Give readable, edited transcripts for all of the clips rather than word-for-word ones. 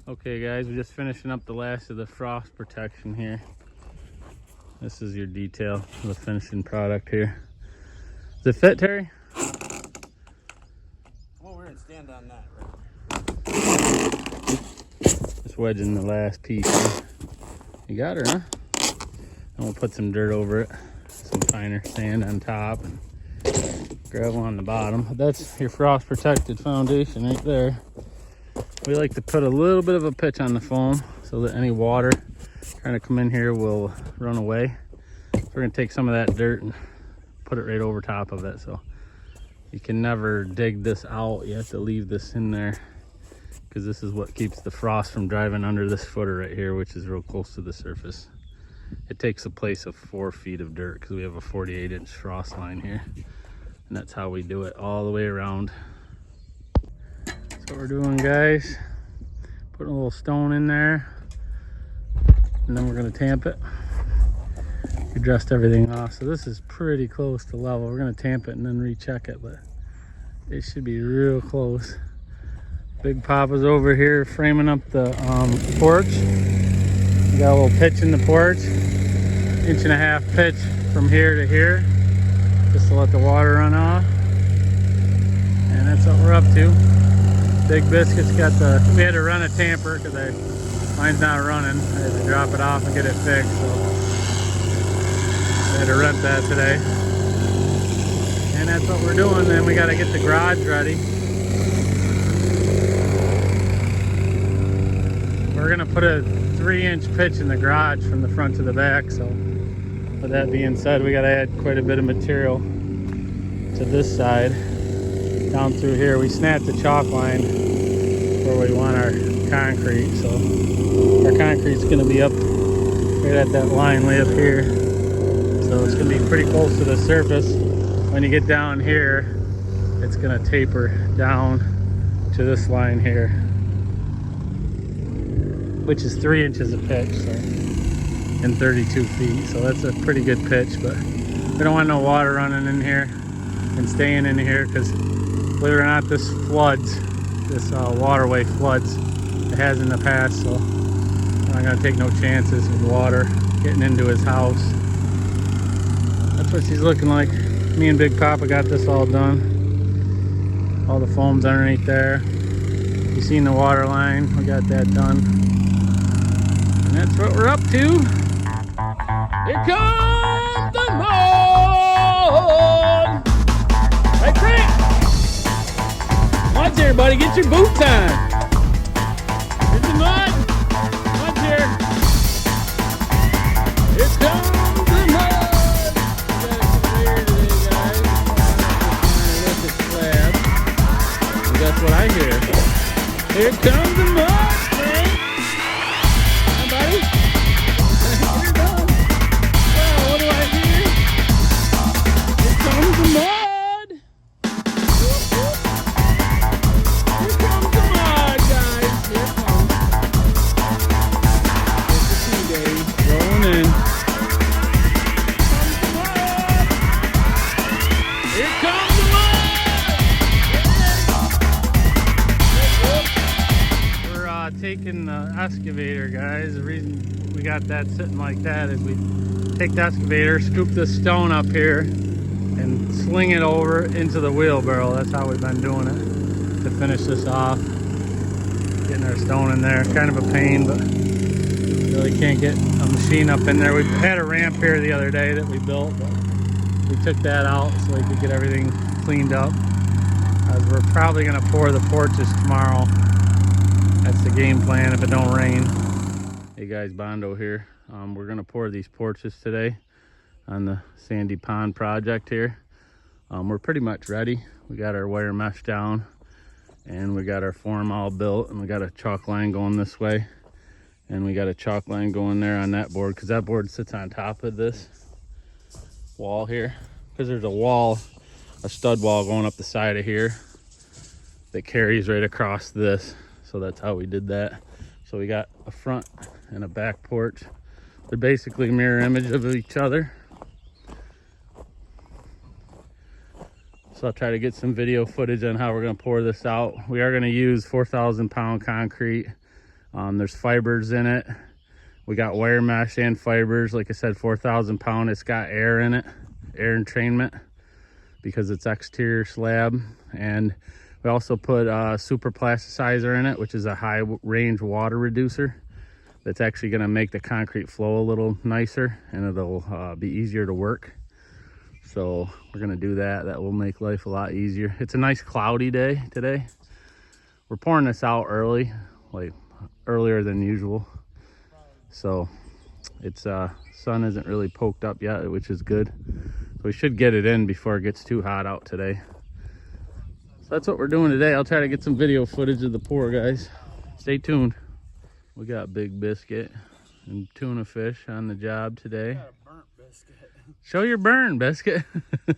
Okay guys, we're just finishing up the last of the frost protection here. This is your detail of the finishing product here. Does it fit, Terry? Come over here and stand on that. Just wedging the last piece here. You got her, huh? And we'll put some dirt over it, some finer sand on top, and gravel on the bottom. That's your frost protected foundation right there. We like to put a little bit of a pitch on the foam so that any water trying to come in here will run away. So we're gonna take some of that dirt and put it right over top of it. So you can never dig this out. You have to leave this in there because this is what keeps the frost from driving under this footer right here, which is real close to the surface. It takes the place of 4 feet of dirt because we have a 48-inch frost line here. And that's how we do it all the way around. That's what we're doing, guys. Putting a little stone in there. And then we're gonna tamp it. We dressed everything off. So this is pretty close to level. We're gonna tamp it and then recheck it, but it should be real close. Big Papa's over here framing up the porch. We got a little pitch in the porch. 1.5 inch pitch from here to here, just to let the water run off. And that's what we're up to. Big Biscuit's got the, we had to run a tamper because mine's not running. I had to drop it off and get it fixed, so I had to rent that today. And that's what we're doing. Then we got to get the garage ready. We're gonna put a 3-inch pitch in the garage from the front to the back. So with that being said, we got to add quite a bit of material to this side. Down through here, we snapped the chalk line where we want our concrete. So our concrete's going to be up right at that line way up here. So it's going to be pretty close to the surface. When you get down here, it's going to taper down to this line here, which is 3 inches of pitch, so, and 32 feet. So that's a pretty good pitch, but we don't want no water running in here and staying in here because, believe it or not, this floods, this waterway floods. It has in the past, so I'm not gonna take no chances with water getting into his house. That's what she's looking like. Me and Big Papa got this all done. All the foam's underneath there. You seen the water line, we got that done. And that's what we're up to. Here comes the mud! Hey, Craig! Mud's here, buddy. Get your boots on. Here's the mud. Mud's here. Here comes the mud. We got it clear today, guys. That's a slab. That's what I hear. Here comes the mud, Craig. Hi, buddy. Here it goes. Oh, what do I hear? Here comes the mud. Taking the excavator, guys. The reason we got that sitting like that is we take the excavator, scoop this stone up here, and sling it over into the wheelbarrow. That's how we've been doing it to finish this off. Getting our stone in there, kind of a pain, but really can't get a machine up in there. We had a ramp here the other day that we built, but we took that out so we could get everything cleaned up. As we're probably gonna pour the porches tomorrow. That's the game plan if it don't rain. Hey guys, Bondo here. We're gonna pour these porches today on the Sandy Pond project here. We're pretty much ready. We got our wire mesh down and we got our form all built, and we got a chalk line going this way, and we got a chalk line going there on that board because that board sits on top of this wall here, because there's a wall, a stud wall going up the side of here that carries right across this. So that's how we did that. So we got a front and a back porch. They're basically mirror image of each other. So I'll try to get some video footage on how we're gonna pour this out. We are gonna use 4,000 pound concrete. There's fibers in it. We got wire mesh and fibers. Like I said, 4,000 pound. It's got air in it, air entrainment, because it's exterior slab. And we also put super plasticizer in it, which is a high range water reducer. That's actually going to make the concrete flow a little nicer, and it'll be easier to work. So we're going to do that. That will make life a lot easier. It's a nice cloudy day today. We're pouring this out early, like earlier than usual. So it's sun isn't really poked up yet, which is good. So we should get it in before it gets too hot out today. So that's what we're doing today. I'll try to get some video footage of the pour, guys. Stay tuned. We got Big Biscuit and tuna fish on the job today. Got a burnt biscuit. Show your burn, Biscuit. I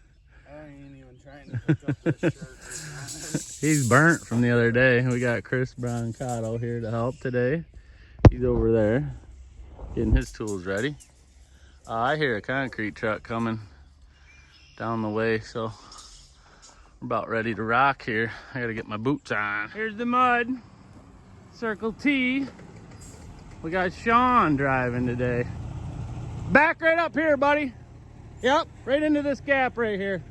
ain't even trying to pick up this shirt. He's burnt from the other day. We got Chris Brancato here to help today. He's over there getting his tools ready. I hear a concrete truck coming down the way, so we're about ready to rock here. I gotta get my boots on. Here's the mud. Circle T. We got Sean driving today. Back right up here, buddy. Yep, right into this gap right here.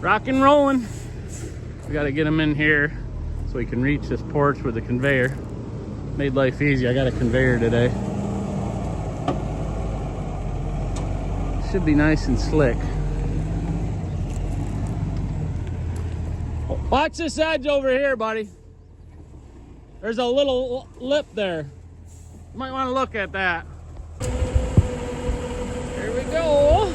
Rock and rolling. We got to get him in here so he can reach this porch with the conveyor. Made life easy. I got a conveyor today. Should be nice and slick. Watch this edge over here, buddy. There's a little lip there. You might want to look at that. Here we go.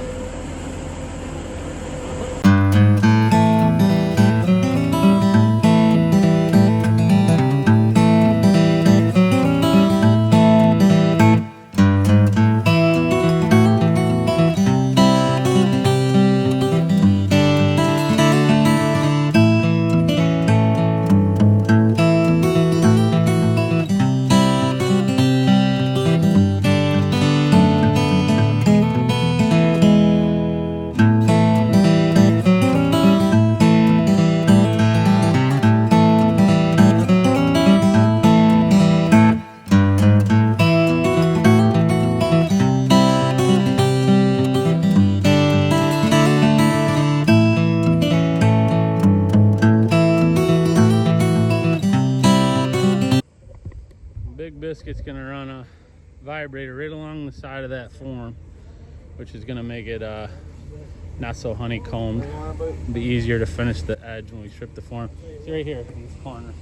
Big Biscuit's gonna run a vibrator right along the side of that form, which is gonna make it not so honeycombed. It'll be easier to finish the edge when we strip the form. See right here in this corner.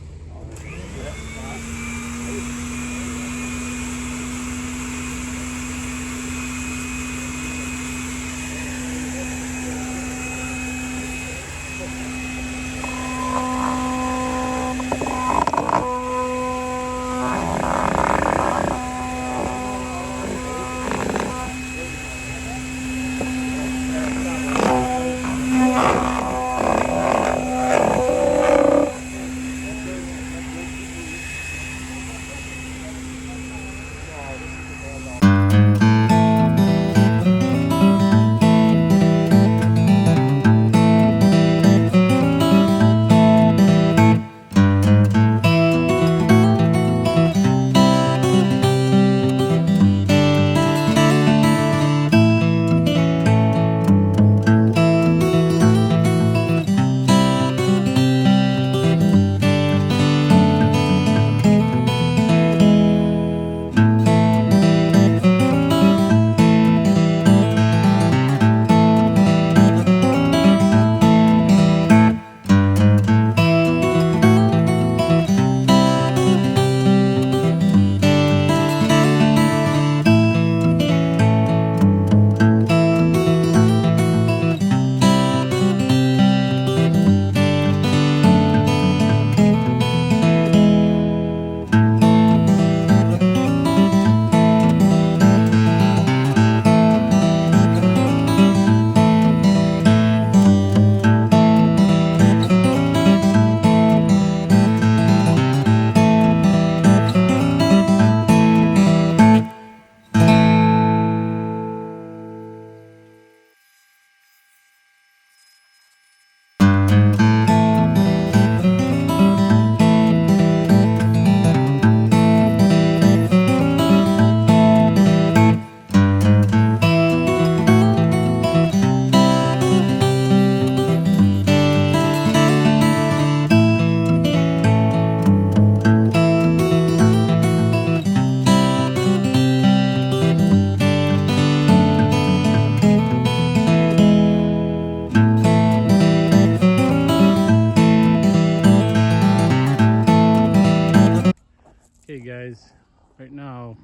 Right now,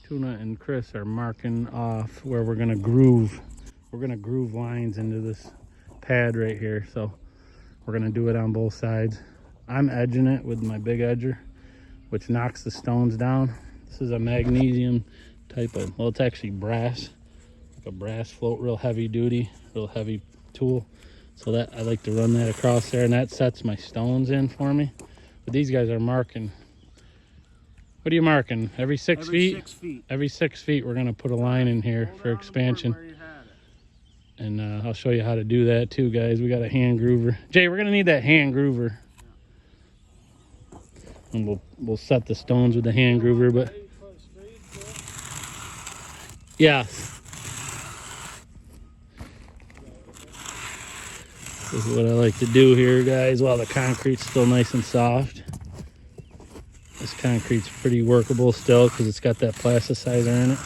Tuna and Chris are marking off where we're gonna groove. We're gonna groove lines into this pad right here. So we're gonna do it on both sides. I'm edging it with my big edger, which knocks the stones down. This is a magnesium type of, well, it's actually brass, like a brass float, real heavy duty, real heavy tool. So that I like to run that across there, and that sets my stones in for me. But these guys are marking. What are you marking? Every 6 feet? 6 feet. Every 6 feet, we're gonna put a line in here for expansion. And I'll show you how to do that too, guys. We got a hand groover. Jay, we're gonna need that hand groover. And we'll set the stones with the hand groover, but yeah. This is what I like to do here, guys, while the concrete's still nice and soft. This concrete's pretty workable still because it's got that plasticizer in it.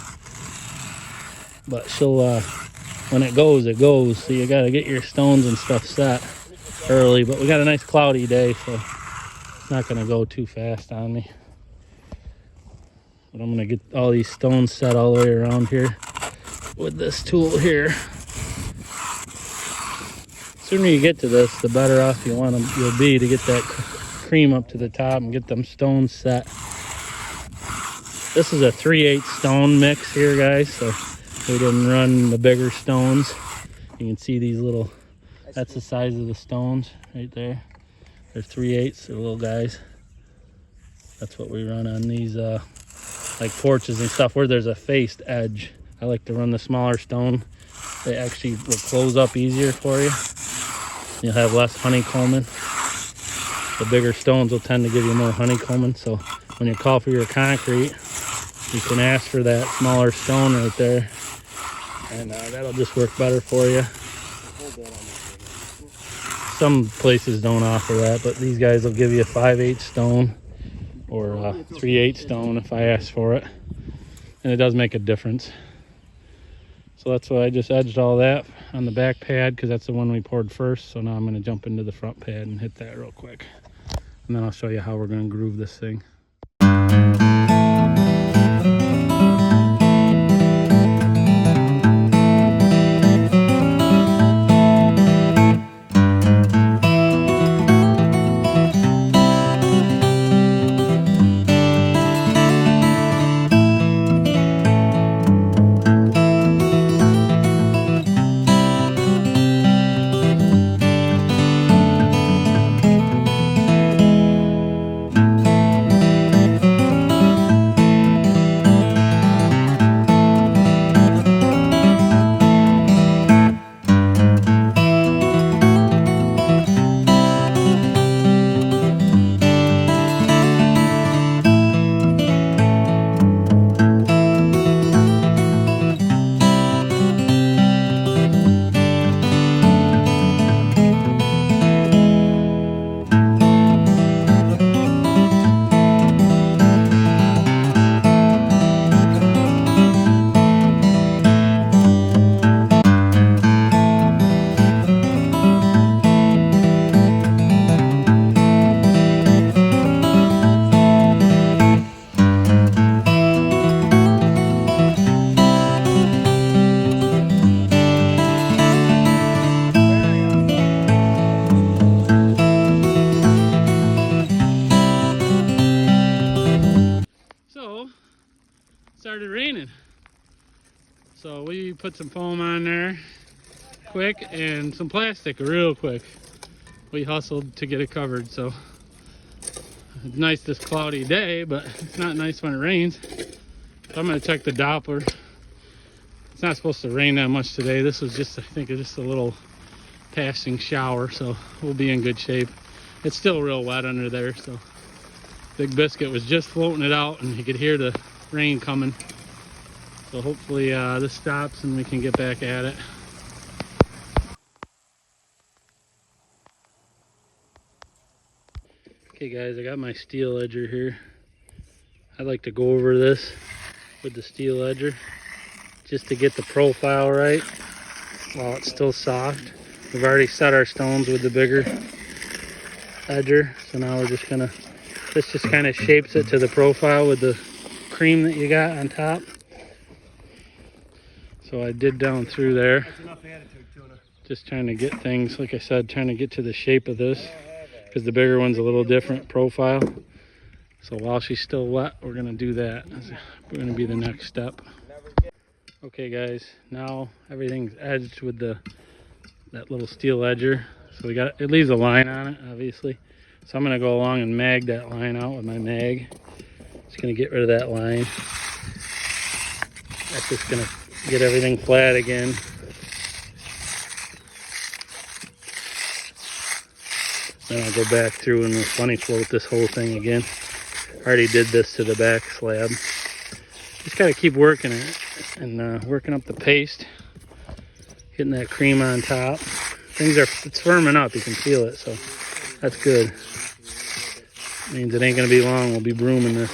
But she'll, when it goes, it goes. So you gotta get your stones and stuff set early. But we got a nice cloudy day, so it's not gonna go too fast on me. But I'm gonna get all these stones set all the way around here with this tool here. The sooner you get to this, the better off you'll be to get that cream up to the top and get them stones set. This is a 3/8 stone mix here, guys, so we didn't run the bigger stones. You can see these little, that's the size of the stones right there. They're 3/8, they're little guys. That's what we run on these like porches and stuff where there's a faced edge. I like to run the smaller stone. They actually will close up easier for you. You'll have less honeycombing. The bigger stones will tend to give you more honeycombing. So when you call for your concrete, you can ask for that smaller stone right there. And that'll just work better for you. Some places don't offer that, but these guys will give you a 5/8 stone or 3/8 stone if I ask for it. And it does make a difference. So that's why I just edged all that on the back pad because that's the one we poured first. So now I'm going to jump into the front pad and hit that real quick. And then I'll show you how we're going to groove this thing. Started raining, so we put some foam on there quick and some plastic real quick. We hustled to get it covered. So it's nice this cloudy day, but it's not nice when it rains. So I'm gonna check the Doppler. It's not supposed to rain that much today. This was just, I think, just a little passing shower, so we'll be in good shape. It's still real wet under there, so Big Biscuit was just floating it out and you could hear the rain coming. So hopefully this stops and we can get back at it. Okay guys, I got my steel edger here. I like to go over this with the steel edger just to get the profile right while it's still soft. We've already set our stones with the bigger edger, so now we're just gonna, this just kind of shapes it to the profile with the cream that you got on top. So I did down through there. That's enough attitude, tuna. Just trying to get things, like I said, trying to get to the shape of this, because the bigger one's a little different profile. So while she's still wet, we're gonna do that. We're gonna be the next step. Okay guys, now everything's edged with that little steel edger. So it leaves a line on it, obviously. So I'm gonna go along and mag that line out with my mag. Just gonna get rid of that line. That's just gonna get everything flat again. Then I'll go back through and funny float this whole thing again. Already did this to the back slab. Just gotta keep working it and working up the paste, getting that cream on top. It's firming up, you can feel it, so that's good. Means it ain't gonna be long, we'll be brooming this.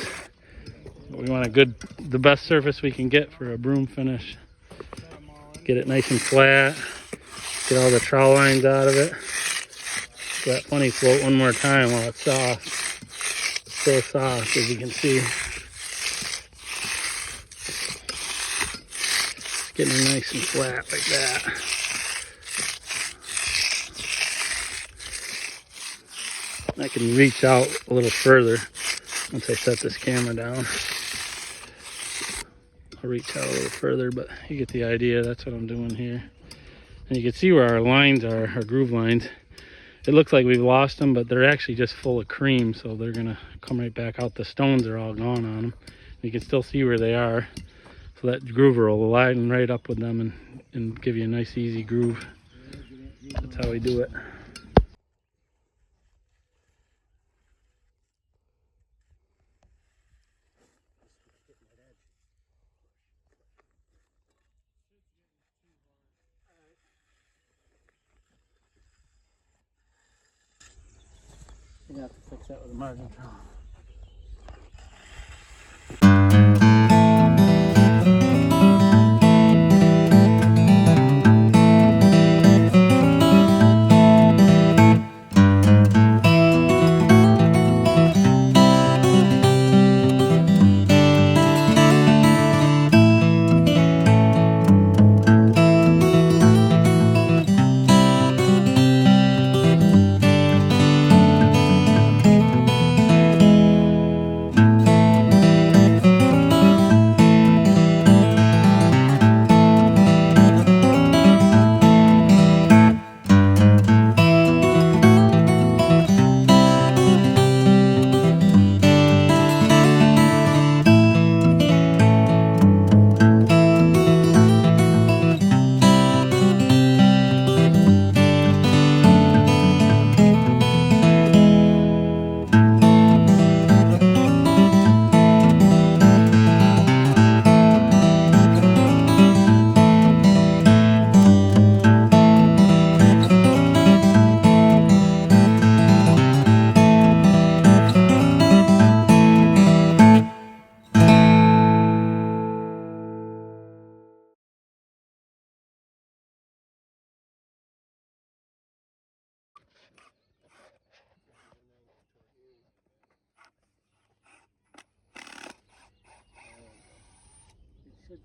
We want the best surface we can get for a broom finish. Get it nice and flat, get all the trowel lines out of it. That funny float one more time while it's soft. So soft, as you can see. It's getting nice and flat like that. I can reach out a little further once I set this camera down. I'll reach out a little further, but you get the idea. That's what I'm doing here. And you can see where our lines are, our groove lines. It looks like we've lost them, but they're actually just full of cream, so they're gonna come right back out. The stones are all gone on them. You can still see where they are. So that groover will line right up with them and give you a nice easy groove. That's how we do it. You have to fix that with a margin trowel.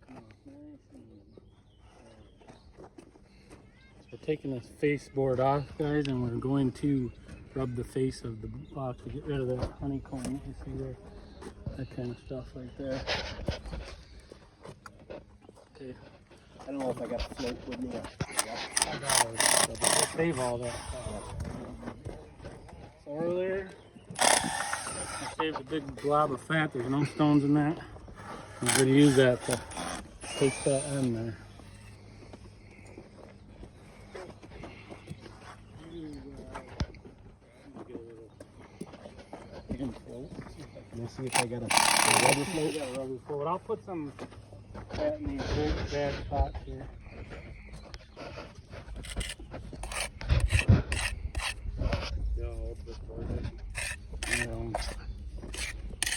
Come off nice and so we're taking this face board off, guys, and we're going to rub the face of the block to get rid of that honeycomb. You see there, that kind of stuff right there. Okay. I don't know if I got a float with me. I got it. We'll save all that stuff. So earlier, I saved a big glob of fat. There's no stones in that. I'm going to use that to take that in there. Let me see if I got a rubber float. Yeah, rubber float. I'll put some fat in these big bad spots here.